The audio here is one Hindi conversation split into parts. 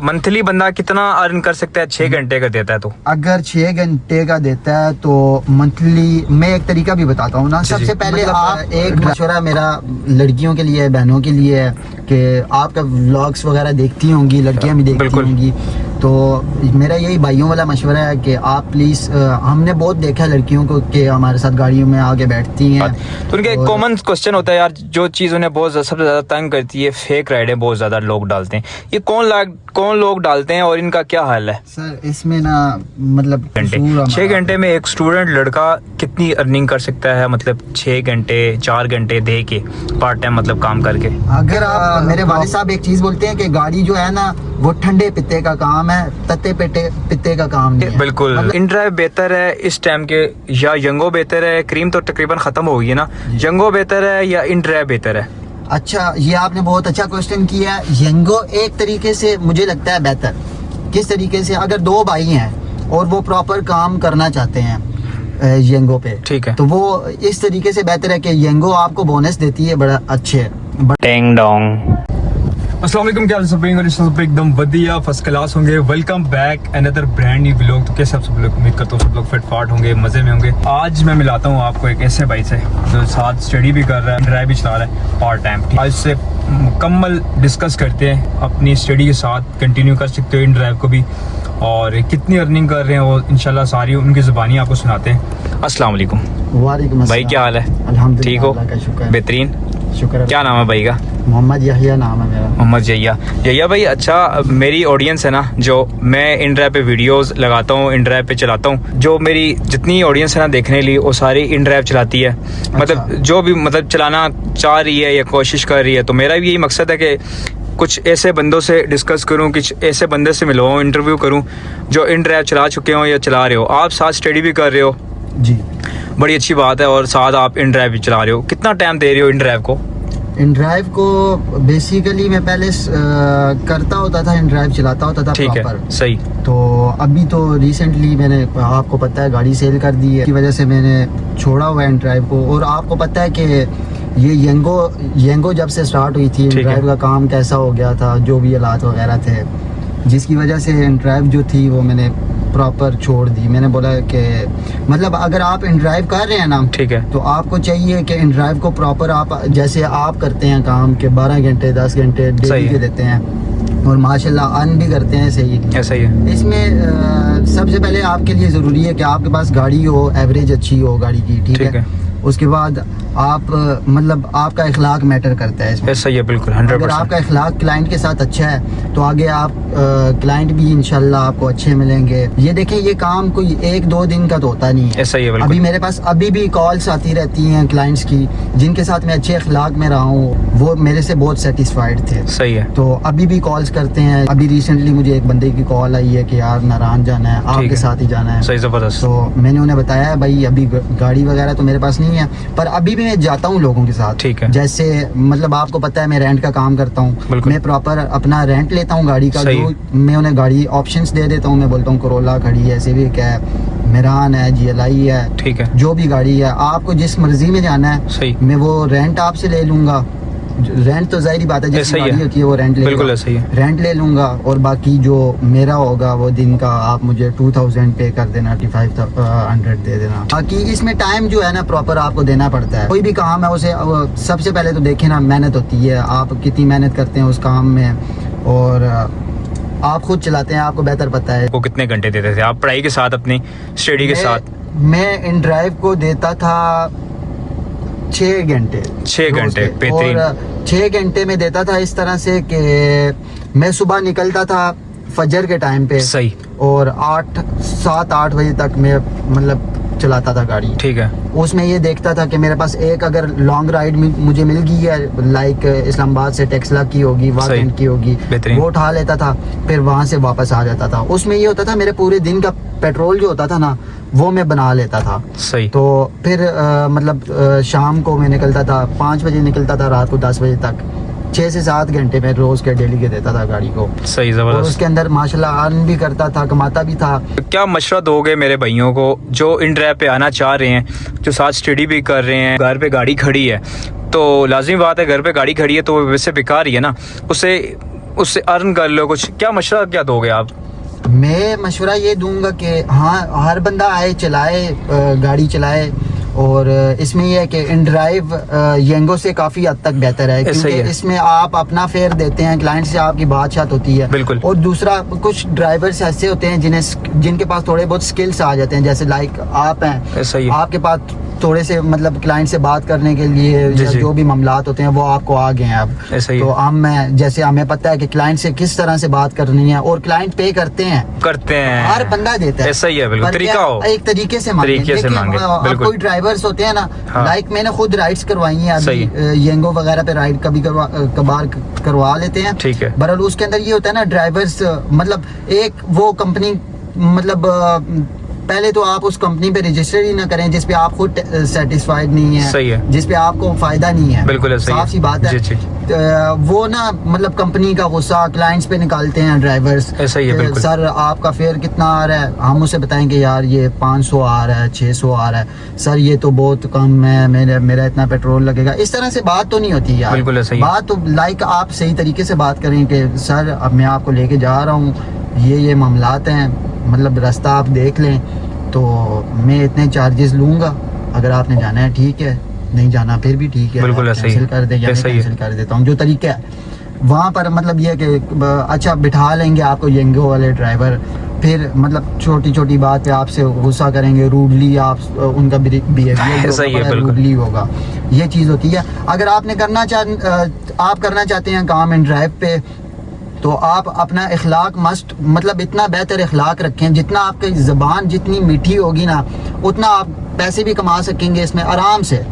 मंथली बंदा कितना अर्न कर सकता है 6 घंटे का देता है तो? अगर 6 घंटे का देता है तो मंथली मैं एक तरीका भी बताता हूँ ना। सबसे पहले आप एक मशवरा मेरा लड़कियों के लिए, बहनों के लिए है कि आपका व्लॉग्स वगैरह देखती होंगी, लड़कियां भी देखती होंगी, तो मेरा यही भाइयों वाला मशवरा है कि आप प्लीज़, हमने बहुत देखा है लड़कियों को कि हमारे साथ गाड़ियों में आगे बैठती हैं, तो उनका एक कॉमन क्वेश्चन होता है यार, जो चीज़ उन्हें बहुत सबसे ज़्यादा तंग करती है, फेक राइडें बहुत ज़्यादा लोग डालते हैं। ये कौन लोग डालते हैं और इनका क्या हाल है? सर इसमें ना मतलब 6 घंटे में एक स्टूडेंट लड़का कितनी अर्निंग कर सकता है? मतलब 6 घंटे 4 घंटे दे के पार्ट टाइम मतलब काम करके। अगर आप मेरे वालिद साहब एक चीज़ बोलते हैं कि गाड़ी जो है ना वो ठंडे पित्ते का काम है, तत्ते पित्ते का काम नहीं है। बिल्कुल मतलब इनड्राइव बेहतर है इस टाइम के या यंगो बेहतर है? क्रीम तो तकरीबन खत्म हो गई है ना, यंगो बेहतर है या इनड्राइव बेहतर है? अच्छा, ये आपने बहुत अच्छा क्वेश्चन किया। यंगो एक तरीके से मुझे लगता है बेहतर। किस तरीके से? अगर दो भाई हैं और वो प्रॉपर काम करना चाहते हैं यंगो पे, ठीक है, तो वो इस तरीके से बेहतर है कि यंगो आपको बोनस देती है बड़ा अच्छे। Tang Dong. अस्सलाम वालेकुम, क्या सब एकदम बढ़िया फर्स्ट क्लास होंगे। Welcome back another brand new vlog. तो कैसे आप सब लोग, उम्मीद करता हूँ सब लोग फिट फाट होंगे, मज़े में होंगे। आज मैं मिलाता हूँ आपको एक ऐसे भाई से जो साथ स्टडी भी कर रहा है, ड्राइव भी चला रहा है पार्ट टाइम। आज से मुकम्मल डिस्कस करते हैं, अपनी स्टडी के साथ कंटिन्यू कर सकते हो इन ड्राइव को भी, और कितनी अर्निंग कर रहे हैं वो इंशाल्लाह सारी उनकी ज़ुबानी आपको सुनाते हैं। अस्सलाम वालेकुम। वालेकुम भाई, क्या हाल है? अल्हम्दुलिल्लाह, ठीक हो? बेहतरीन, शुक्र। क्या नाम है भाई का? मोहम्मद यहिया नाम है मेरा। मोहम्मद जहिया भाई। अच्छा, मेरी ऑडियंस है ना, जो मैं इन ड्राइव पे वीडियोस लगाता हूँ, इन ड्राइव पे चलाता हूँ, जो मेरी जितनी ऑडियंस है ना देखने लिए, वो सारी इन ड्राइव चलाती है। मतलब जो भी मतलब चलाना चाह रही है या कोशिश कर रही है, तो मेरा भी यही मकसद है कि कुछ ऐसे बंदों से डिस्कस करूं, कुछ ऐसे बंदे से मिलवाऊं, इंटरव्यू करूं जो इन ड्राइव चला चुके हो या चला रहे हो। आप साथ स्टडी भी कर रहे हो जी, बड़ी अच्छी बात है, और साथ आप इन ड्राइव भी चला रहे हो। कितना टाइम दे रहे हो इन ड्राइव को? इन ड्राइव को बेसिकली मैं पहले करता होता था, इन ड्राइव चलाता होता था। ठीक है, सही। तो अभी तो रिसेंटली मैंने, आपको पता है, गाड़ी सेल कर दी है, की वजह से मैंने छोड़ा हुआ है इन ड्राइव को। और आपको पता है कि ये यंगो जब से स्टार्ट हुई थी, इन ड्राइव का काम कैसा हो गया था, जो भी हालात वगैरह थे, जिसकी वजह से इन ड्राइव जो थी वो मैंने प्रॉपर छोड़ दी। मैंने बोला कि मतलब अगर आप इन ड्राइव कर रहे हैं ना, ठीक है, तो आपको चाहिए कि इन ड्राइव को प्रॉपर आप जैसे आप करते हैं काम के 12 घंटे 10 घंटे डेली के देते हैं और माशाल्लाह अर्न भी करते हैं। सही है। इसमें सबसे पहले आपके लिए ज़रूरी है कि आपके पास गाड़ी हो, एवरेज अच्छी हो गाड़ी की, ठीक है। उसके बाद आप मतलब आपका इखलाक मैटर करता है इसमें। सही है, बिल्कुल 100%। अगर आपका इखलाक क्लाइंट के साथ अच्छा है तो आगे आप क्लाइंट भी इंशाल्लाह आपको अच्छे मिलेंगे। ये देखें, ये काम कोई 1-2 दिन का तो होता नहीं है। सही है, अभी मेरे पास अभी भी कॉल्स आती रहती हैं क्लाइंट्स की, जिनके साथ मैं अच्छे इखलाक में रहा हूँ, वो मेरे से बहुत सेटिस्फाइड थे। सही है। तो अभी भी कॉल्स करते हैं। अभी रिसेंटली मुझे एक बंदे की कॉल आई है कि यार नारायण जाना है, आपके साथ ही जाना है। सही, जबरदस्त। तो मैंने उन्हें बताया है भाई अभी गाड़ी वगैरह तो मेरे पास नहीं है, पर अभी भी मैं जाता हूँ लोगों के साथ। ठीक है। जैसे मतलब आपको पता है मैं रेंट का काम करता हूँ, मैं प्रॉपर अपना रेंट लेता हूँ गाड़ी का। जो मैं उन्हें गाड़ी ऑप्शंस दे देता हूँ, मैं बोलता हूँ करोला खड़ी है, सिविक है, मेरान है, GLI है, ठीक है, जो भी गाड़ी है, आपको जिस मर्जी में जाना है, मैं वो रेंट आपसे ले लूंगा। रेंट तो जाहिर बात है, जैसे गाड़ी होती है वो रेंट ले, बिल्कुल सही है, रेंट ले लूंगा। और बाकी जो मेरा होगा वो दिन का आप मुझे 2000 पे कर देना, 2500 दे देना। बाकी इसमें टाइम जो है ना प्रॉपर आपको देना पड़ता है। कोई भी काम है उसे सबसे पहले तो देखे ना, मेहनत होती है, आप कितनी मेहनत करते हैं उस काम में, और आप खुद चलाते हैं, आपको बेहतर पता है। वो कितने घंटे देते थे आप पढ़ाई के साथ, अपनी स्टडी के साथ? मैं इन ड्राइव को देता था 6 घंटे। 6 घंटे, और 6 घंटे में देता था इस तरह से कि मैं सुबह निकलता था फजर के टाइम पे, सही, और 7-8 बजे तक मैं मतलब चलाता था गाड़ी। ठीक है। उसमें ये देखता था कि मेरे पास एक अगर लॉन्ग राइड मुझे मिल गई है, लाइक इस्लामाबाद से टेक्सला की होगी, वाकंड की होगी, वो उठा लेता था, फिर वहाँ से वापस आ जाता था। उसमें ये होता था मेरे पूरे दिन का पेट्रोल जो होता था ना वो मैं बना लेता था। सही। तो फिर मतलब शाम को मैं निकलता था 5 बजे निकलता था, रात को 10 बजे तक 6 से 7 घंटे में रोज के डेली के देता था गाड़ी को। सही, जबरदस्त। और उसके अंदर माशाल्लाह अर्न भी करता था, कमाता भी था। क्या मशवरा दोगे मेरे भाइयों को जो इन ड्राइव पे आना चाह रहे हैं, जो साथ स्टडी भी कर रहे हैं, घर पे गाड़ी खड़ी है, तो लाजिमी बात है घर पे गाड़ी खड़ी है तो वैसे बेकार ही है ना, उसे उससे अर्न कर लो कुछ, क्या मशवरा क्या दोगे आप? मैं मशवरा ये दूंगा कि हाँ, हर बंदा आए, चलाए, गाड़ी चलाए, और इसमें यह है कि इन ड्राइव येंगो से काफ़ी हद तक बेहतर है, क्योंकि इसमें आप अपना फेयर देते हैं, क्लाइंट से आपकी बातचीत होती है। बिल्कुल। और दूसरा, कुछ ड्राइवर्स ऐसे होते हैं जिनके पास थोड़े बहुत स्किल्स आ जाते हैं, जैसे लाइक आप हैं, आपके पास थोड़े से मतलब क्लाइंट से बात करने के लिए जो भी मामलात होते हैं वो आपको आ गए हैं अब। तो हम जैसे हमें पता है कि क्लाइंट से किस तरह से बात करनी है, और क्लाइंट पे करते हैं हर बंदा देता है। ऐसा ही है, बिल्कुल। तरीका हो, एक तरीके से मांगे। कोई ड्राइवर्स होते हैं ना, लाइक मैंने खुद राइड्स करवाई हैं अभी, येंगो वगैरह पे राइड कभी कभार करवा लेते हैं। ठीक है। बहरहाल उसके अंदर ये होता है ना, ड्राइवर्स मतलब एक वो कंपनी, मतलब पहले तो आप उस कंपनी पे रजिस्टर ही ना करें जिस पे आप खुद सेटिस्फाइड नहीं है, सही है, जिस पे आपको फायदा नहीं है। बिल्कुल साफ सी बात है। जी। वो ना मतलब कंपनी का गुस्सा क्लाइंट्स पे निकालते हैं ड्राइवर्स। ऐसा ही है, बिल्कुल। सर आपका फेयर कितना आ रहा है? हम उसे बताएं कि यार ये 500 आ रहा है, 600 आ रहा है। सर ये तो बहुत कम है, मेरा इतना पेट्रोल लगेगा। इस तरह से बात तो नहीं होती यार। बिल्कुल ऐसा ही। बात तो लाइक आप सही तरीके से बात करें कि सर अब मैं आपको लेके जा रहा हूँ, ये मामलात हैं, मतलब रास्ता आप देख लें, तो मैं इतने चार्जेस लूँगा, अगर आपने जाना है ठीक है, नहीं जाना फिर भी ठीक है, बिल्कुल कैंसिल कर दे, या मैं कैंसिल कर देता हूँ, जो तरीका है वहाँ पर। मतलब ये कि अच्छा बिठा लेंगे आपको येंगो वाले ड्राइवर, फिर मतलब छोटी छोटी बात पे आपसे गुस्सा करेंगे, रूडली आप उनका बिहेवियर रूडली होगा, ये चीज़ होती है। अगर आपने आप करना चाहते हैं काम इन ड्राइव पे, तो आप अपना इखलाक मतलब इतना बेहतर इखलाक रखें, जितना आपकी ज़बान जितनी मीठी होगी ना, उतना आप पैसे भी कमा सकेंगे इसमें आराम से।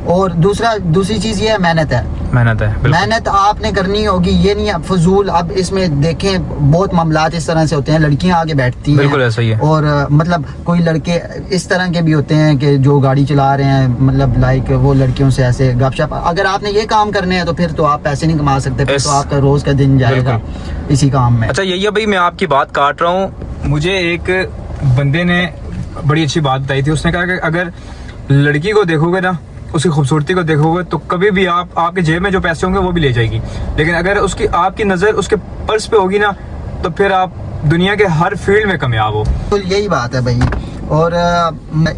और दूसरी चीज़ ये है, मेहनत है। मेहनत आपने करनी होगी, ये नहीं है फजूल। अब इसमें देखें बहुत मामलात इस तरह से होते हैं, लड़कियां आगे बैठती हैं, बिल्कुल ऐसा ही है। और मतलब कोई लड़के इस तरह के भी होते हैं कि जो गाड़ी चला रहे हैं, मतलब लाइक वो लड़कियों से ऐसे गपशप। अगर आपने ये काम करने हैं तो फिर तो आप पैसे नहीं कमा सकते, फिर तो आपका रोज का दिन जाएगा इसी काम में। अच्छा यही है भाई, मैं आपकी बात काट रहा हूँ, मुझे एक बंदे ने बड़ी अच्छी बात बताई थी। उसने कहा कि अगर लड़की को देखोगे ना, उसकी खूबसूरती को देखोगे, तो कभी भी आपके जेब में जो पैसे होंगे वो भी ले जाएगी, लेकिन अगर आपकी नज़र उसके पर्स पे होगी ना, तो फिर आप दुनिया के हर फील्ड में कामयाब हो। तो यही बात है भाई। और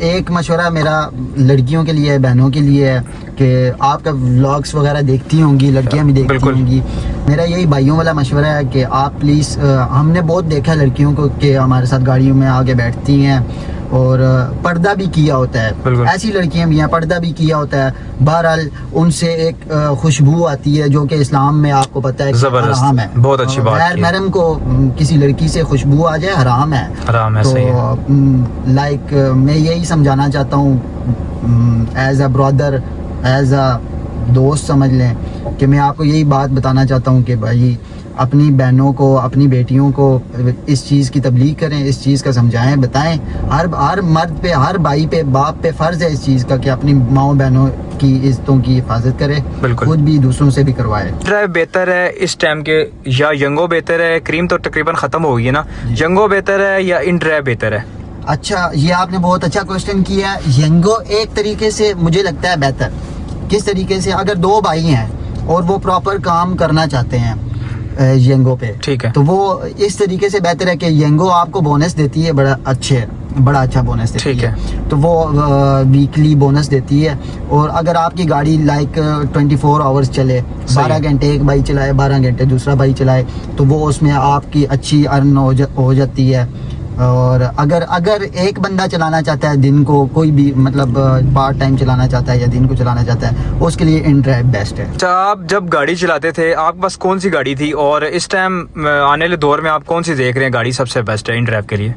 एक मशवरा मेरा लड़कियों के लिए, बहनों के लिए है कि आपका व्लॉग्स वगैरह देखती होंगी, लड़कियां भी देखती होंगी। मेरा यही भाइयों वाला मशवरा है कि आप प्लीज़, हमने बहुत देखा है लड़कियों को कि हमारे साथ गाड़ियों में आगे बैठती हैं और पर्दा भी किया होता है। ऐसी लड़कियां भी हैं, पर्दा भी किया होता है। बहरहाल उनसे एक खुशबू आती है जो कि इस्लाम में आपको पता है हराम है। बहुत अच्छी बात। गैर महरम को किसी लड़की से खुशबू आ जाए, हराम है। तो लाइक मैं यही समझाना चाहता हूँ, as a brother, as a दोस्त समझ लें, कि मैं आपको यही बात बताना चाहता हूँ कि भाई अपनी बहनों को, अपनी बेटियों को इस चीज़ की तबलीग करें, इस चीज़ का समझाएं, बताएं। हर मर्द पे, हर भाई पे, बाप पे फ़र्ज़ है इस चीज़ का कि अपनी माओ बहनों की इज्जतों की हिफाजत करे, खुद भी दूसरों से भी करवाए। ड्राइव बेहतर है इस टाइम के, या येंगो बेहतर है? क्रीम तो तकरीबन ख़त्म हो गई है ना, येंगो बेहतर है या इन ड्राइव बेहतर है? अच्छा, ये आपने बहुत अच्छा क्वेश्चन किया। येंगो एक तरीके से मुझे लगता है बेहतर। किस तरीके से? अगर दो भाई हैं और वो प्रॉपर काम करना चाहते हैं येंगो पे, ठीक है, तो वो इस तरीके से बेहतर है कि येंगो आपको बोनस देती है, बड़ा अच्छा बोनस देती है। तो वो वीकली बोनस देती है। और अगर आपकी गाड़ी लाइक 24 आवर्स चले, 12 घंटे एक भाई चलाए, 12 घंटे दूसरा भाई चलाए, तो वो उसमें आपकी अच्छी अर्न हो जाती है। और अगर एक बंदा चलाना चाहता है दिन को, कोई भी मतलब पार्ट टाइम चलाना चाहता है या दिन को चलाना चाहता है, उसके लिए इन ड्राइव बेस्ट है। अच्छा, आप जब गाड़ी चलाते थे आपके पास कौन सी गाड़ी थी, और इस टाइम आने वाले दौर में आप कौन सी देख रहे हैं गाड़ी सबसे बेस्ट है इन ड्राइव के लिए?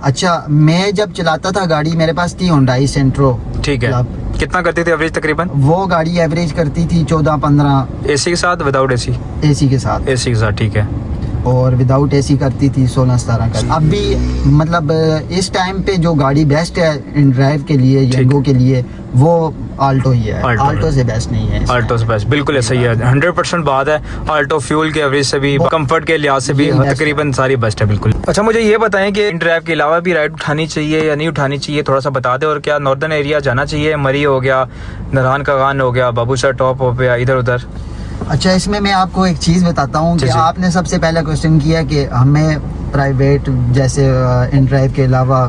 अच्छा, मैं जब चलाता था गाड़ी, मेरे पास थी Hyundai Santro। ठीक है, कितना करती थी एवरेज तकरीबन? वो गाड़ी एवरेज करती थी 14-15। एसी के साथ, विदाउट एसी? एसी के साथ। एसी के साथ, ठीक है। और विदाउट एसी करती थी 16-17 का। अब भी मतलब इस टाइम पे जो गाड़ी बेस्ट है इन ड्राइव के लिए, येंगो के लिए, वो आल्टो ही है। आल्टो से बेस्ट नहीं है। आल्टो से बेस्ट, बिल्कुल ऐसा ही है, 100% बात है। आल्टो फ्यूल के एवरेज से भी, कंफर्ट के लिहाज से भी तकरीबन सारी बेस्ट है, बिल्कुल। अच्छा, मुझे ये बताएं कि इन ड्राइव के अलावा भी राइड उठानी चाहिए या नहीं उठानी चाहिए, थोड़ा सा बता दें। और क्या नॉर्दर्न एरिया जाना चाहिए? मरी हो गया, नरहान कागान हो गया, बाबूसर टॉप हो गया, इधर उधर? अच्छा, इसमें मैं आपको एक चीज़ बताता हूँ कि जी। आपने सबसे पहला क्वेश्चन किया कि हमें प्राइवेट जैसे इन ड्राइव के अलावा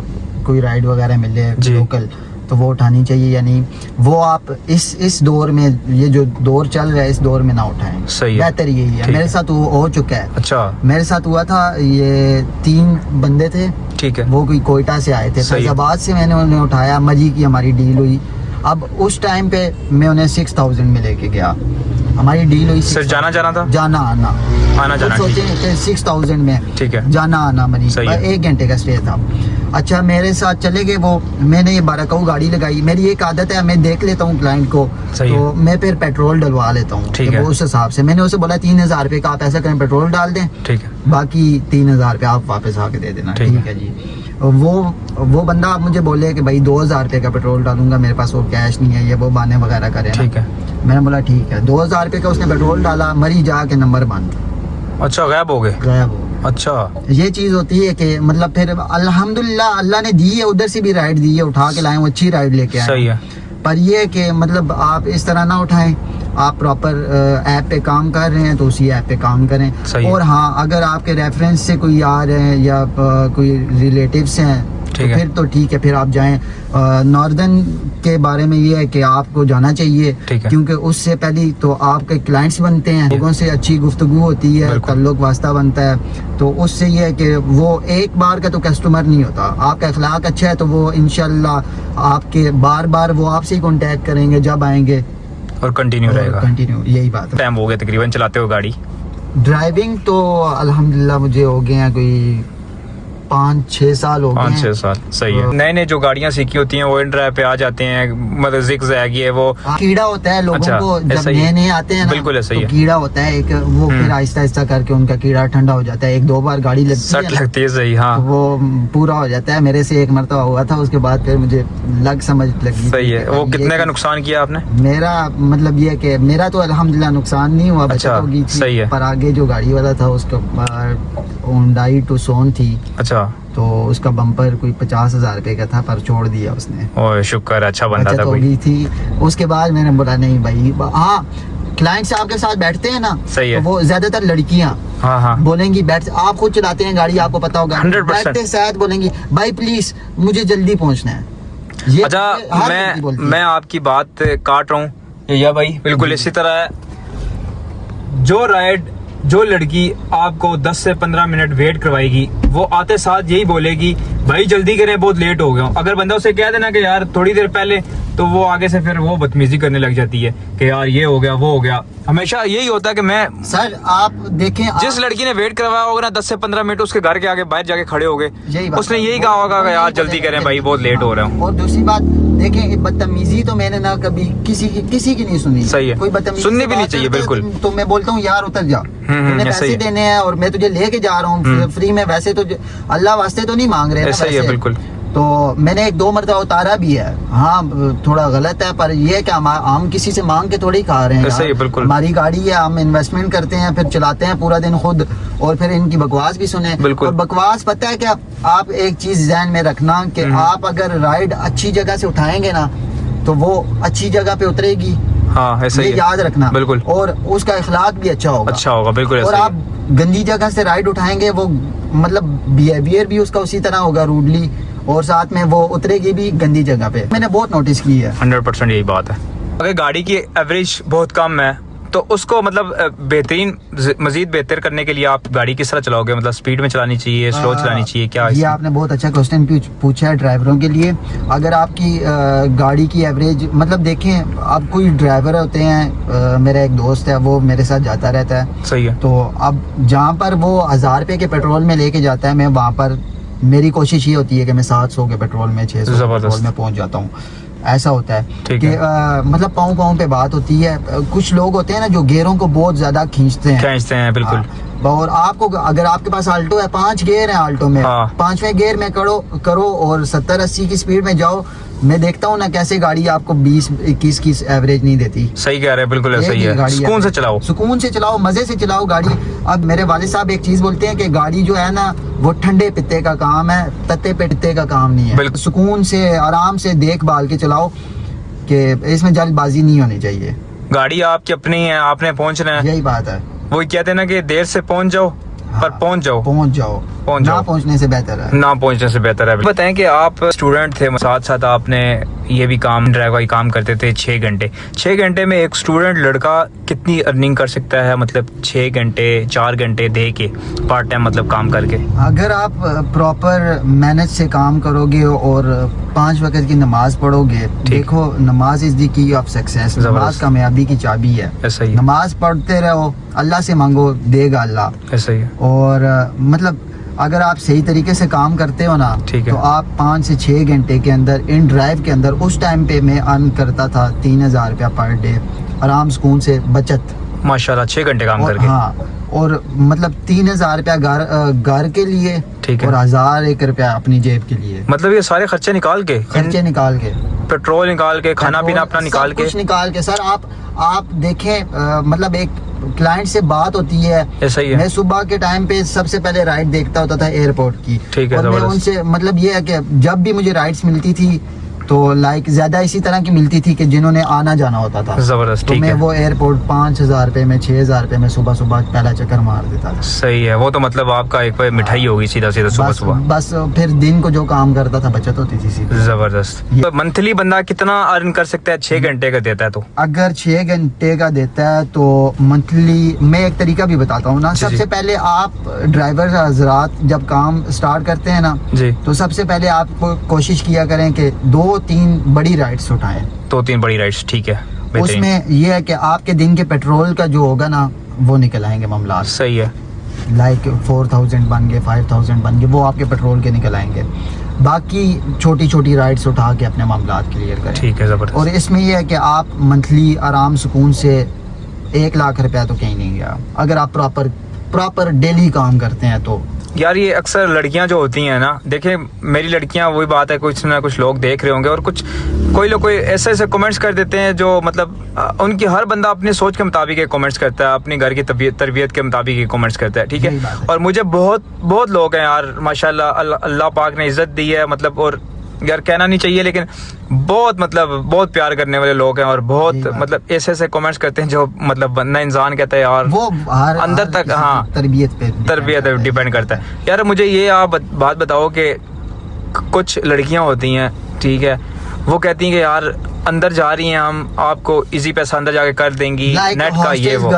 कोई राइड वगैरह मिले लोकल तो वो उठानी चाहिए या नहीं। वो आप इस दौर में, ये जो दौर चल रहा है इस दौर में ना उठाएं। सही है। बेहतर यही है। मेरे साथ वो हो चुका है। अच्छा, मेरे साथ हुआ था, ये 3 बंदे थे, ठीक है। वो कोई कोयटा से आए थे, सही है। फैजाबाद से मैंने उन्हें उठाया, मजी की हमारी डील हुई। अब उस टाइम पे मैं उन्हें 6000 में लेके गया, हमारी डील हुई। सिर्फ जाना जाना था, जाना आना, आना जाना, सोचे कि 6000 में ठीक है, जाना आना मनी, सही है। 1 घंटे का स्टे था। अच्छा, मेरे साथ चले गए वो, मैंने ये 12 का गाड़ी लगाई। मेरी एक आदत है, मैं देख लेता हूँ क्लाइंट को, तो मैं फिर पेट्रोल डलवा लेता हूँ। ठीक है। वो उस हिसाब से मैंने उसे बोला 3000 रुपये का आप ऐसा करें पेट्रोल डाल दें, ठीक है, बाकी 3000 रुपये आप वापस आके दे देना। ठीक ठीक है जी। वो बंदा आप मुझे बोले कि भाई 2000 रुपये का पेट्रोल डालूंगा, मेरे पास वो कैश नहीं है, ये वो बहाने वगैरह करें। ठीक है। मैंने बोला ठीक है, 2000 रुपये का उसने पेट्रोल डाला, मरी जाके नंबर बंद, अच्छा, गायब हो गए। गायब हो। अच्छा, ये चीज होती है कि मतलब फिर अल्हम्दुलिल्लाह अल्लाह ने दी है, उधर से भी राइड दी है, उठा के लाए, वो अच्छी राइड लेके आए। सही है। पर ये कि मतलब आप इस तरह ना उठाएं, आप प्रॉपर ऐप पे काम कर रहे हैं तो उसी ऐप पे काम करें। सही है। और हाँ, अगर आपके रेफरेंस से कोई आ रहे हैं या कोई रिलेटिव्स हैं तो ठीक है। फिर तो ठीक है, फिर आप जाएं। नॉर्दर्न के बारे में ये है कि आपको जाना चाहिए, ठीक है। क्योंकि उससे पहले तो आपके क्लाइंट्स बनते हैं, लोगों से अच्छी गुफ्तगू होती है, बिल्कुल। ताल्लुक वास्ता बनता है, तो उससे ये है कि वो एक बार का तो कस्टमर नहीं होता। आपका अखलाक अच्छा है तो वो इंशाल्लाह आपके बार बार वो आपसे ही कांटेक्ट करेंगे जब आएंगे, और कंटिन्यू रहेगा। कंटिन्यू, यही बात है। टाइम हो गया तकरीबन चलाते हो गाड़ी? ड्राइविंग तो अल्हम्दुलिल्लाह मुझे हो गए हैं कोई 5-6 साल हो गए 5-6 हैं। साल। सही है। नए नए जो गाड़ियां सीखी होती हैं वो इन ड्राइव पे आ जाते हैं, मतलब जिग-जैग है वो। कीड़ा होता है लोगों अच्छा, को जब ऐसा ही है। नए नए आते हैं ना, बिल्कुल ऐसा ही तो है। कीड़ा होता है एक, वो फिर आहिस्ता आहिस्ता करके उनका कीड़ा ठंडा हो जाता है। 1-2 बार गाड़ी लगती सट है ना, लगती है। सही, हाँ, तो वो पूरा हो जाता है। मेरे से एक मरतबा हुआ था, उसके बाद फिर मुझे लग समझ लगी। सही है। वो ये कितने का कि नुकसान किया आपने? मेरा मतलब ये कि मेरा तो अल्हम्दुलिल्लाह नुकसान नहीं हुआ, बचत अच्छा, हो गई थी। सही है। पर आगे जो गाड़ी वाला था उसका होंडाई टूसॉन थी, अच्छा, तो उसका बम्पर कोई 50,000 रुपए का था, पर छोड़ दिया उसने। ओह शुक्र, अच्छा बंदा बचत था हो कोई। गई थी। उसके बाद मैंने बोला नहीं भाई, हाँ, क्लाइंट्स आपके साथ बैठते हैं ना, सही है। तो वो ज्यादातर लड़कियां हाँ हाँ, बोलेंगी, बैठ, आप खुद चलाते हैं गाड़ी, आपको पता होगा, 100%। बैठते साथ बोलेंगी भाई प्लीज मुझे जल्दी पहुंचना है। ये अच्छा, हर लड़की बोलती मैं है। आपकी बात काट रहा हूँ या भाई, बिल्कुल इसी तरह है। जो लड़की आपको 10 से 15 मिनट वेट करवाएगी, वो आते साथ यही बोलेगी भाई जल्दी करें, बहुत लेट हो गया हूं। अगर बंदा उसे कह देना कि यार थोड़ी देर पहले, तो वो आगे से फिर वो बदतमीजी करने लग जाती है कि यार ये हो गया, वो हो गया। हमेशा यही होता है कि मैं, सर आप देखें, जिस लड़की ने वेट करवाया होगा ना 10 से 15 मिनट, उसके घर के आगे बाहर जाके खड़े हो गए, यही बात उसने है। यही कहा होगा वो कि यार यही जल्दी बोलेगा, करें भाई, बहुत लेट हो रहा हूँ। और दूसरी बात देखें, बदतमीजी तो मैंने ना कभी किसी की नहीं सुनी। सही है। कोई बदतमीजी सुननी से भी नहीं बात चाहिए, करता है, बिल्कुल। तो मैं बोलता हूँ यार उतर जा, तुमने ऐसा ही पैसे है। देने हैं और मैं तुझे लेके जा रहा हूँ फ्री में, वैसे तो अल्लाह वास्ते तो नहीं मांग रहे ना ऐसा ही है, पैसे। बिल्कुल। तो मैंने 1-2 मरतबा उतारा भी है, हाँ थोड़ा गलत है, पर ये कि हम किसी से मांग के थोड़ी ही खा रहे हैं ऐसा ही है, यार। बिल्कुल। हमारी गाड़ी है, हम इन्वेस्टमेंट करते हैं, फिर चलाते हैं पूरा दिन खुद, और फिर इनकी बकवास भी सुने। बिल्कुल। और बकवास पता है क्या, आप एक चीज ध्यान में रखना कि आप अगर राइड अच्छी जगह से उठाएंगे ना, तो वो अच्छी जगह पे उतरेगी, हाँ ऐसा ही ये है, याद रखना। बिल्कुल। और उसका इखलाक भी अच्छा होगा। अच्छा होगा, बिल्कुल और ऐसा ही आप है। गंदी जगह से राइड उठाएंगे, वो मतलब बिहेवियर भी उसका उसी तरह होगा, रूडली, और साथ में वो उतरेगी भी गंदी जगह पे। मैंने बहुत नोटिस की है। 100% यही बात है। अगर गाड़ी की एवरेज बहुत कम है तो उसको मतलब बेहतरीन, मजीद बेहतर करने के लिए आप गाड़ी किस तरह चलाओगे? मतलब स्पीड में चलानी चाहिए, स्लो चलानी चाहिए, क्या? ये आपने बहुत अच्छा क्वेश्चन पूछा है ड्राइवरों के लिए। अगर आपकी गाड़ी की एवरेज, मतलब देखें, अब कोई ड्राइवर होते हैं, मेरा एक दोस्त है, वो मेरे साथ जाता रहता है। सही है। तो अब जहाँ पर वो 1000 रुपये के पेट्रोल में लेके जाता है, मैं वहाँ पर मेरी कोशिश ये होती है कि मैं 700 के पेट्रोल में, 600 के पेट्रोल में पहुँच जाता हूँ। ऐसा होता है कि मतलब पाँव पे बात होती है। कुछ लोग होते हैं ना जो गेयरों को बहुत ज्यादा खींचते हैं, बिल्कुल। और आपको अगर आपके पास आल्टो है, 5 गियर है आल्टो में, 5वें गियर में करो और 70-80 की स्पीड में जाओ। मैं देखता हूँ ना कैसे गाड़ी आपको 20-21 की एवरेज नहीं देती। सही कह रहे हैं, बिल्कुल ऐसा ही है। सुकून से चलाओ, सुकून से चलाओ, मजे से चलाओ गाड़ी। अब मेरे वालिद साहब एक चीज बोलते हैं कि गाड़ी जो है ना, वो ठंडे पित्ते का काम है, तत्ते पित्ते का काम नहीं है। सुकून से, आराम से देखभाल के चलाओ, कि इसमें जल्दबाजी नहीं होनी चाहिए। गाड़ी आपकी अपनी है, आपने पहुंचना है। यही बात है। वो कहते हैं ना कि देर से पहुंच जाओ पर पहुंच जाओ। ना पहुंचने से बेहतर है। ना पहुंचने से बेहतर है। बताएं कि आप स्टूडेंट थे, साथ साथ आपने ये भी काम, ड्राइवर का काम करते थे 6 घंटे। 6 घंटे में एक स्टूडेंट लड़का कितनी अर्निंग कर सकता है? मतलब 6 घंटे 4 घंटे दे के पार्ट टाइम मतलब काम करके। अगर आप प्रॉपर मेहनत से काम करोगे और 5 वक्त की नमाज पढ़ोगे, देखो नमाज is the key of success. नमाज कामयाबी की चाबी है। ऐसा ही। नमाज पढ़ते रहो, अल्लाह से मांगो, देगा अल्लाह। ऐसा ही है। और मतलब अगर आप सही तरीके से काम करते हो ना, तो आप 5 से 6 घंटे के अंदर इन ड्राइव के अंदर, उस टाइम पे मैं अर्न करता था 3000 रुपया पर डे, आराम सुकून से बचत माशाल्लाह। 6 घंटे काम करके। हाँ, और मतलब 3000 रुपया घर के लिए, और 1001 रुपया अपनी जेब के लिए। मतलब ये सारे खर्चे निकाल के, पेट्रोल निकाल के, खाना पीना अपना निकाल के, कुछ निकाल के। सर आप देखें, मतलब एक क्लाइंट से बात होती है, ऐसा ही है। मैं सुबह के टाइम पे सबसे पहले राइड देखता होता था एयरपोर्ट की। ठीक है। और मैं उनसे मतलब ये है कि जब भी मुझे राइड्स मिलती थी तो लाइक ज्यादा इसी तरह की मिलती थी कि जिन्होंने आना जाना होता था। जबरदस्त। तो मैं वो एयरपोर्ट 5000 रुपए में, 6000 रुपए में सुबह सुबह पहला चक्कर मार देता था। सही है। वो तो मतलब आपका एक मिठाई होगी सीधा सुबह। बस फिर दिन को जो काम करता था बचत होती थी सीधी। जबरदस्त। तो मंथली बंदा कितना अर्न कर सकता है 6 घंटे का देता है तो? अगर 6 घंटे का देता है तो मंथली मैं एक तरीका भी बताता हूँ ना। सबसे पहले आप ड्राइवर हजरात जब काम स्टार्ट करते हैं ना जी, तो सबसे पहले आप कोशिश किया करें कि 2-3 बड़ी राइड्स उठाएं। 2-3 बड़ी राइड्स, ठीक है। उसमें ये है कि आपके दिन के पेट्रोल का जो होगा ना वो निकल आएंगे मामला। सही है। लाइक 4000 बन गए, 5000 बन गए, वो आपके पेट्रोल के निकल आएंगे। बाकी छोटी छोटी राइड्स उठा के अपने मामला क्लियर करें। ठीक है, जबरदस्त। और इसमें यह है कि आप मंथली आराम सुकून से 1 लाख रुपया तो कहीं नहीं गया, अगर आप प्रॉपर डेली काम करते हैं तो। यार ये अक्सर लड़कियां जो होती हैं ना, देखें मेरी लड़कियां, वही बात है, कुछ ना कुछ लोग देख रहे होंगे और कोई लोग ऐसे कमेंट्स कर देते हैं जो मतलब उनकी, हर बंदा अपनी सोच के मुताबिक कमेंट्स करता है, अपनी घर की तरबियत के मुताबिक कमेंट्स करता है, ठीक है। और मुझे बहुत लोग हैं यार माशाल्लाह, अल्लाह पाक ने इज्जत दी है मतलब, और यार कहना नहीं चाहिए लेकिन बहुत प्यार करने वाले लोग हैं और बहुत मतलब ऐसे कमेंट्स करते हैं जो मतलब बंदा इंसान कहता है यार वो अंदर तक। हाँ, तरबियत डिपेंड करता है। यार मुझे ये आप बात बताओ कि कुछ लड़कियां होती हैं, ठीक है, वो कहती हैं कि यार अंदर जा रही हैं, हम आपको इजी पैसा अंदर जाके कर देंगी, नेट का ये वो,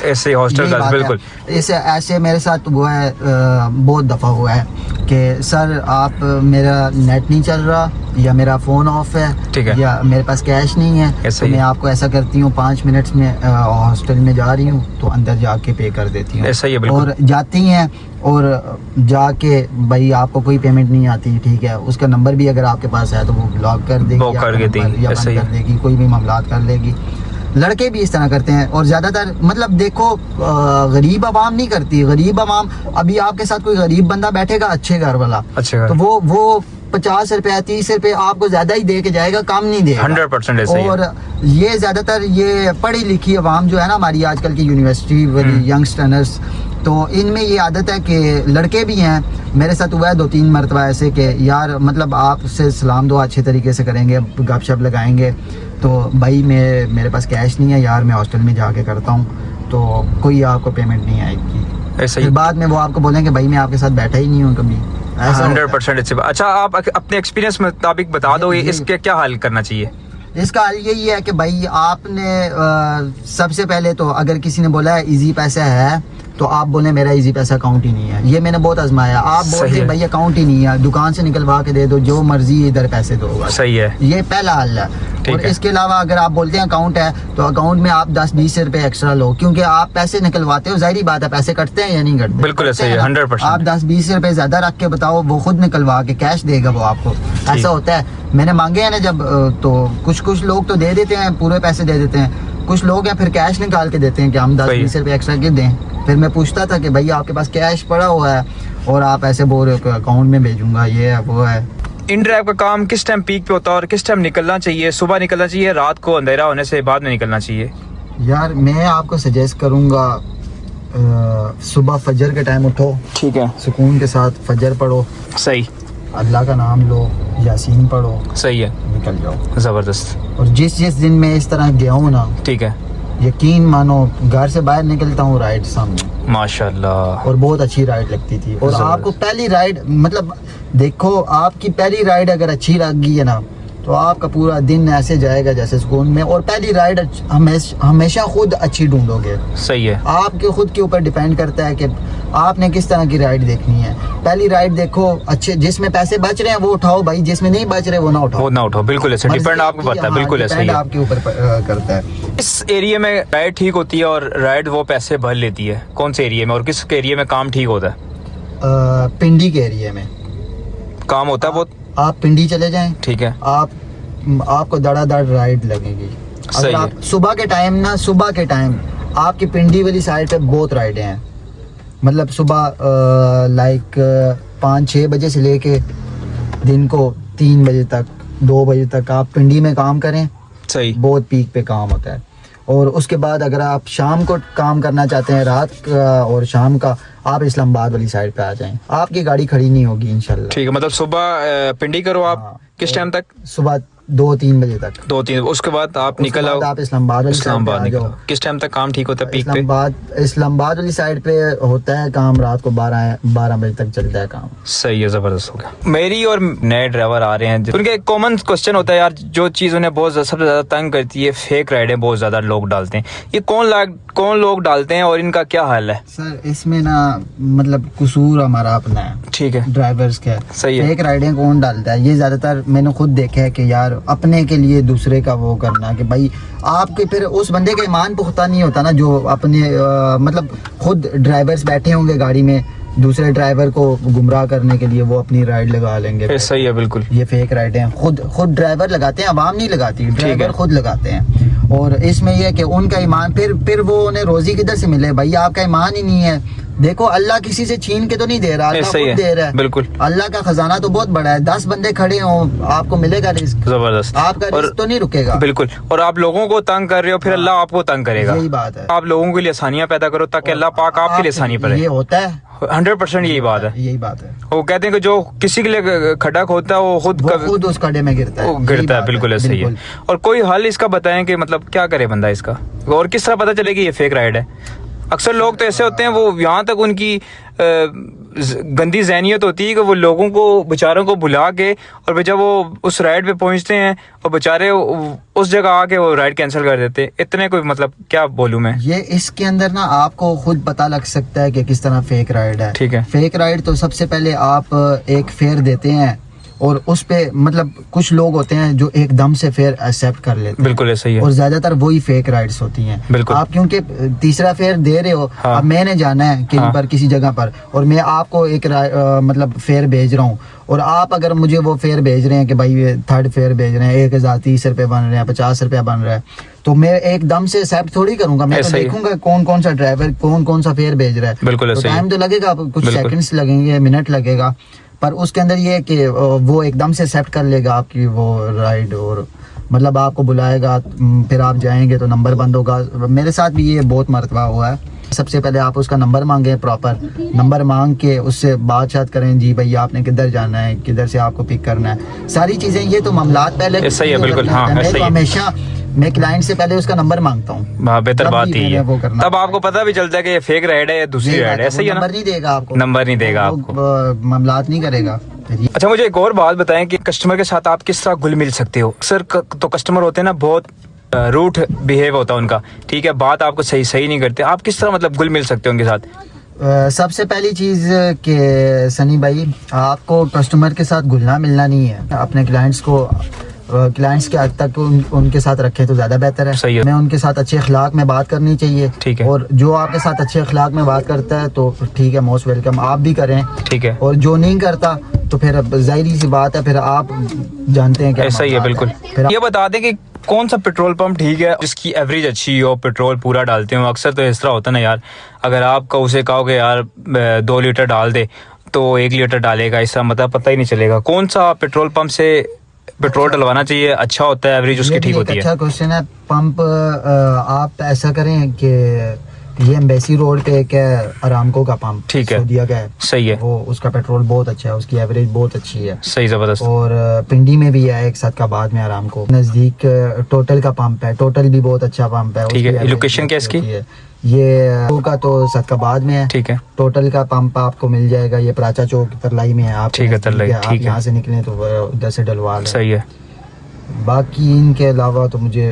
ऐसे हॉस्टल गर्ल्स। बिल्कुल ऐसे मेरे साथ हुआ है, बहुत दफ़ा हुआ है कि सर आप मेरा नेट नहीं चल रहा, या मेरा फ़ोन ऑफ है, ठीक है, या मेरे पास कैश नहीं है, तो मैं आपको ऐसा करती हूँ 5 मिनट्स में हॉस्टल में जा रही हूँ तो अंदर जाके पे कर देती हूँ। ऐसा ही है। और जाती हैं और जाके भाई आपको कोई पेमेंट नहीं आती, ठीक है, उसका नंबर भी अगर आपके पास है तो वो ब्लॉक कर देगी, कर देगी, कोई भी मामलात कर लेगी। लड़के भी इस तरह करते हैं और ज्यादातर मतलब देखो गरीब आवाम नहीं करती। गरीब आवाम, अभी आपके साथ कोई गरीब बंदा बैठेगा अच्छे घर वाला, तो वो 50 रुपया 30 रुपये आपको ज्यादा ही दे के जाएगा, कम नहीं देगा। 100% ऐसा ही है। और ये ज्यादातर ये पढ़ी लिखी आवाम जो है ना हमारी आजकल की यूनिवर्सिटी वाली यंगस्टर्स, तो इनमें ये आदत है कि लड़के भी हैं, मेरे साथ हुआ है 2-3 मरतबा ऐसे कि यार मतलब आपसे सलाम दुआ अच्छे तरीके से करेंगे, गपशप लगाएंगे, तो भाई मेरे पास कैश नहीं है यार, मैं हॉस्टल में जाके करता हूँ, तो कोई आपको पेमेंट नहीं आएगी। ऐसा ही बाद में वो आपको बोलेंगे भाई मैं आपके साथ बैठा ही नहीं हूँ कभी। 100%। अच्छा, आप अपने एक्सपीरियंस मुताबिक बता दो इसके क्या हल करना चाहिए? इसका हल यही है कि भाई आपने सबसे पहले तो अगर किसी ने बोला है इजी पैसा है तो आप बोले मेरा इजी पैसा अकाउंट ही नहीं है। ये मैंने बहुत आजमाया। आप बोलते भाई अकाउंट ही नहीं है, दुकान से निकलवा के दे दो, जो मर्जी इधर पैसे दो। सही है, ये पहला हल है। और इसके अलावा अगर आप बोलते हैं अकाउंट है तो अकाउंट में आप 10-20 रुपए एक्स्ट्रा लो, क्योंकि आप पैसे निकलवाते हो, जाहिर बात है पैसे कटते हैं या नहीं कटते। बिल्कुल सही है, 100%। आप 10-20 रुपए ज्यादा रख के बताओ, वो खुद निकलवा के कैश देगा वो आपको। ऐसा होता है, मैंने मांगे हैं ना जब, तो कुछ लोग तो दे देते हैं, पूरे पैसे दे देते हैं, कुछ लोग हैं फिर कैश निकाल के देते हैं कि हम 10-20 रुपए एक्स्ट्रा के दें। फिर मैं पूछता था कि भाई आपके पास कैश पड़ा हुआ है और आप ऐसे बोल रहे हो अकाउंट में भेजूंगा, ये है वो है। इन ड्राइव का काम किस टाइम पीक पे होता है और किस टाइम निकलना चाहिए? सुबह निकलना चाहिए, रात को अंधेरा होने से बाद में निकलना चाहिए? यार मैं आपको सजेस्ट करूंगा सुबह फजर के टाइम उठो, ठीक है, सुकून के साथ फजर पढ़ो, सही, अल्लाह का नाम लो, यासीन पढ़ो, सही है, निकल जाओ। जबरदस्त। और जिस दिन मैं इस तरह गया हूँ ना, ठीक है, यकीन मानो घर से बाहर निकलता हूँ राइड सामने माशाल्लाह, और बहुत अच्छी राइड लगती थी। और आपको पहली राइड मतलब देखो, आपकी पहली राइड अगर अच्छी लगी है ना तो आपका पूरा दिन ऐसे जाएगा जैसे सुकून में। और पहली राइड हमेशा खुद अच्छी ढूंढोगे। सही है, आपके खुद के ऊपर डिपेंड करता है कि आपने किस तरह की राइड देखनी है। पहली राइड देखो अच्छे, जिसमें पैसे बच रहे हैं वो उठाओ भाई, जिसमें नहीं बच रहे वो ना उठाओ। वो ना उठाओ, बिल्कुल ऐसे डिपेंड आपको पता है, बिल्कुल ऐसे ही है। आपके ऊपर करता है। इस एरिया में राइड ठीक होती है और राइड वो पैसे भर लेती है, कौन से एरिया में और किस एरिया में काम ठीक होता है? पिंडी के एरिया में काम होता है बहुत। आप पिंडी चले जाएं, ठीक है, आपको धड़ाधड़ राइड लगेगी। सही अगर आप सुबह के टाइम ना, सुबह के टाइम आपकी पिंडी वाली साइड पे बहुत राइडें हैं। मतलब सुबह लाइक 5-6 बजे से लेके दिन को 3 बजे तक, 2 बजे तक आप पिंडी में काम करें, सही, बहुत पीक पे काम होता है। और उसके बाद अगर आप शाम को काम करना चाहते हैं, रात का और शाम का, आप इस्लामाबाद वाली साइड पे आ जाएं, आपकी गाड़ी खड़ी नहीं होगी इंशाल्लाह। ठीक है, मतलब सुबह पिंडी करो आप। हाँ, किस टाइम तक? सुबह 2-3 बजे तक। 2-3, उसके बाद आप निकल आओ, आप इस्लामाबाद वाली साइड पे इस्लामाबाद आ निकलो। जाओ। किस टाइम तक काम ठीक होता है पीक पे? इस्लामाबाद वाली साइड पे होता है काम रात को 12 बजे तक चलता है काम। सही है, जबरदस्त हो गया। मेरी और नए ड्राइवर आ रहे हैं, उनका एक कॉमन क्वेश्चन होता है यार, जो चीज़ उन्हें बहुत सबसे ज़्यादा तंग करती है, फेक राइडें बहुत ज़्यादा लोग डालते हैं। ये कौन लोग डालते हैं और इनका क्या हाल है? सर इसमें ना मतलब कसूर हमारा अपना है, ठीक है, ड्राइवर्स का। सही है। फेक राइडें कौन डालता है? ये ज्यादातर मैंने खुद देखा है कि यार अपने के लिए दूसरे का वो करना, कि भाई आपके फिर उस बंदे का ईमान पुख्ता नहीं होता ना, जो अपने मतलब खुद ड्राइवर्स बैठे होंगे गाड़ी में, दूसरे ड्राइवर को गुमराह करने के लिए वो अपनी राइड लगा लेंगे। सही है, बिल्कुल। ये फेक राइडें खुद ड्राइवर लगाते हैं, आवाम नहीं लगाती, ड्राइवर खुद लगाते हैं। और इसमें यह कि उनका ईमान फिर वो उन्हें रोजी किधर से मिले? भाई आपका ईमान ही नहीं है। देखो अल्लाह किसी से छीन के तो नहीं दे रहा, अल्लाह खुद दे रहा है। बिल्कुल, अल्लाह का खजाना तो बहुत बड़ा है। 10 बंदे खड़े हों, आपको मिलेगा रिस्क, जबरदस्त, आपका रिस्क तो नहीं रुकेगा। बिल्कुल। और आप लोगों को तंग कर रहे हो, फिर अल्लाह आपको तंग करेगा। यही बात है। आप लोगों के लिए आसानियां पैदा करो ताकि अल्लाह पाक आपके लिए आसानी पड़े। ये होता है 100% यही बात है, यही बात है। वो कहते हैं कि जो किसी के लिए खड्डा खोदता है वो खुद उस खड्डे में गिरता है, गिरता है। बिल्कुल ऐसे ही है। और कोई हल इसका बताएं कि मतलब क्या करे बंदा इसका, और किस तरह पता चले कि ये फेक राइड है? अक्सर लोग तो ऐसे होते हैं, वो यहाँ तक उनकी गंदी ज़हनियत होती है कि वो लोगों को बेचारों को बुला के, और जब वो उस राइड पे पहुंचते हैं और बेचारे उस जगह आके वो राइड कैंसिल कर देते हैं। इतने कोई मतलब क्या बोलूं मैं, ये इसके अंदर ना आपको खुद पता लग सकता है कि किस तरह फेक राइड है। ठीक है, फेक राइड तो सबसे पहले आप एक फेयर देते हैं और उस पे मतलब कुछ लोग होते हैं जो एकदम से फेयर एक्सेप्ट कर लेते हैं। बिल्कुल ऐसा ही है। और ज्यादातर वही फेक राइड्स होती हैं। बिल्कुल। आप क्योंकि तीसरा फेयर दे रहे हो, हाँ। अब मैंने जाना है कहीं पर किसी जगह पर, और मैं आपको एक मतलब फेयर भेज रहा हूँ, और आप अगर मुझे वो फेयर भेज रहे हैं कि भाई ये 3rd फेयर भेज रहे हैं, 1030 रुपये बन रहे हैं, 50 रुपया बन रहा है, तो मैं एकदम से एक्सेप्ट थोड़ी करूंगा। मैं तो देखूंगा कौन सा ड्राइवर कौन सा फेयर भेज रहा है। बिल्कुल, तो टाइम तो लगेगा, कुछ सेकंड्स लगेंगे, मिनट लगेगा, पर उसके अंदर ये है कि वो एकदम से एक्सेप्ट कर लेगा आपकी वो राइड, और मतलब आपको बुलाएगा, फिर आप जाएंगे तो नंबर बंद होगा। मेरे साथ भी ये बहुत मरतबा हुआ है। सबसे पहले आप उसका नंबर मांगे, प्रॉपर नंबर मांग के उससे बात करें, जी भाई आपने किधर जाना है, किधर से आपको पिक करना है, सारी चीजें। ये तो मामलात पहले सही है, बिल्कुल। हाँ, हमेशा मैं क्लाइंट से पहले उसका नंबर मांगता हूँ। बेहतर बात ही है, तब आपको पता भी चलता है कि ये फेक राइड है या दूसरी राइड है। सही है ना, नंबर नहीं देगा आपको, नंबर नहीं देगा आपको, मामलात नहीं करेगा। अच्छा, मुझे एक और बात बताएं कि कस्टमर के साथ आप किस तरह घुल मिल सकते हो? सर तो कस्टमर होते हैं ना, बहुत रूट बिहेव होता है उनका, ठीक है, बात आपको सही नहीं करते, आप किस तरह मतलब घुल मिल सकते हो उनके साथ? सबसे पहली चीज़ कि सनी भाई, आपको कस्टमर के साथ घुलना मिलना नहीं है। अपने क्लाइंट्स के हद तक उनके साथ रखें तो ज़्यादा बेहतर है। सही है। मैं उनके साथ अच्छे अखलाक में बात करनी चाहिए। ठीक है। और जो आपके साथ अच्छे अखलाक में बात करता है तो ठीक है, मोस्ट वेलकम, आप भी करें। ठीक है। और जो नहीं करता तो फिर जाहिर सी बात है, फिर आप जानते हैं कि ऐसा ही है। बिल्कुल। ये बता दें कि कौन सा पेट्रोल पंप ठीक है जिसकी एवरेज अच्छी हो, पेट्रोल पूरा डालते हो? अक्सर तो इस तरह होता है ना यार, अगर आप उसे कहोगे यार 2 लीटर डाल दे तो 1 लीटर डालेगा, इसका मतलब पता ही नहीं चलेगा। कौन सा पेट्रोल पंप से पेट्रोल डलवाना चाहिए अच्छा होता है, एवरेज उसकी ठीक होती है? अच्छा क्वेश्चन है। पंप आप ऐसा करें कि ये एम्बेसी रोड पे एक है अरामको का पंप, ठीक है, सऊदीया का है, सही है, वो उसका पेट्रोल बहुत अच्छा है, उसकी एवरेज बहुत अच्छी है, सही जबरदस्त। और पिंडी में भी है एक सदकाबाद में अरामको नजदीक टोटल का पंप है, टोटल भी बहुत अच्छा पंप है, ठीक है। उसकी लोकेशन क्या इसकी? ये का तो सदकाबाद में है, ठीक है, टोटल का पंप आपको मिल जाएगा ये प्राचा चौक तरलाई में है, आप ठीक है, तरलाई, ठीक है, यहाँ से निकले तो उधर से डलवाल सही है। बाकी इनके अलावा तो मुझे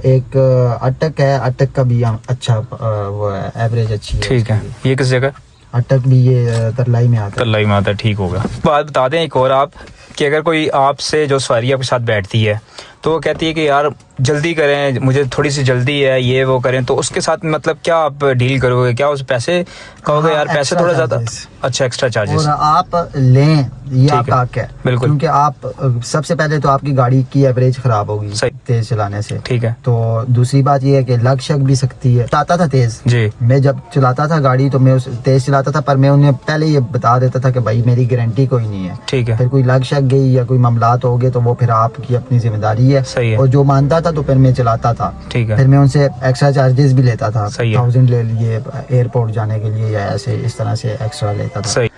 एक अटक है, अटक का भी अच्छा वो है, एवरेज अच्छी है, ठीक है। ये किस जगह? अटक भी ये तरलाई में आता है, तरलाई में आता है, ठीक होगा। बात बता दें एक और आप कि अगर कोई आपसे जो सवारी आपके साथ बैठती है तो वो कहती है कि यार जल्दी करें, मुझे थोड़ी सी जल्दी है, ये वो करें, तो उसके साथ मतलब क्या आप डील करोगे? क्या उस पैसे कहोगे यार पैसे थोड़ा ज्यादा? अच्छा, एक्स्ट्रा चार्जेस। और आप लें ये आपका हक है, बिल्कुल, क्योंकि आप सबसे पहले तो आपकी गाड़ी की एवरेज खराब होगी तेज चलाने से, ठीक है। तो दूसरी बात ये है कि लग शक भी सकती है। चलाता था तेज जी, मैं जब चलाता था गाड़ी तो मैं तेज चलाता था, पर मैं उन्हें पहले ये बता देता था कि भाई मेरी गारंटी कोई नहीं है, ठीक है। फिर कोई लग शक गई या कोई मामलात हो गए तो वो फिर आपकी अपनी जिम्मेदारी है, सही है। और जो मानता था तो फिर मैं चलाता था, ठीक है। फिर मैं उनसे एक्स्ट्रा चार्जेस भी लेता था, सही है। 1000 ले लिए एयरपोर्ट जाने के लिए या ऐसे इस तरह से एक्स्ट्रा लेता था। सही।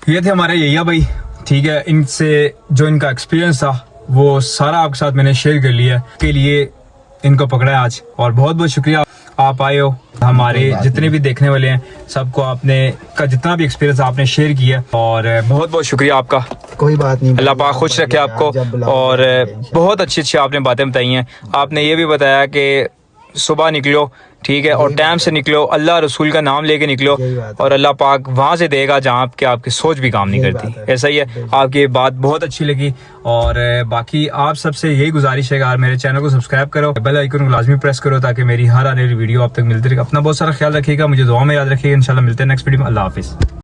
ये थे हमारे यैया भाई, ठीक है। इनसे जो इनका एक्सपीरियंस था वो सारा आपके साथ मैंने शेयर कर लिया, के लिए इनको पकड़ा है आज, और बहुत बहुत शुक्रिया आप आए हो। हमारे जितने भी देखने वाले हैं सबको आपने का जितना भी एक्सपीरियंस आपने शेयर किया, और बहुत बहुत शुक्रिया आपका। कोई बात नहीं, अल्लाह पाक खुश रखे आपको, और बहुत अच्छी अच्छी आपने बातें बताई हैं। आपने ये भी बताया कि सुबह निकलो, ठीक है, और टाइम से निकलो, अल्लाह रसूल का नाम लेके निकलो, और अल्लाह पाक वहाँ से देगा जहाँ आपके आपकी सोच भी काम नहीं करती। ऐसा ही है, आपकी ये बात बहुत अच्छी लगी। और बाकी आप सबसे यही गुजारिश है कि मेरे चैनल को सब्सक्राइब करो, बेल आइकन को लाजमी प्रेस करो, ताकि मेरी हर आने वाली वीडियो आप तक मिलती रहे। अपना बहुत सारा ख्याल रखिएगा, मुझे दुआ में याद रखिएगा। इंशाल्लाह मिलते हैं नेक्स्ट वीडियो में। अल्लाह हाफिज़।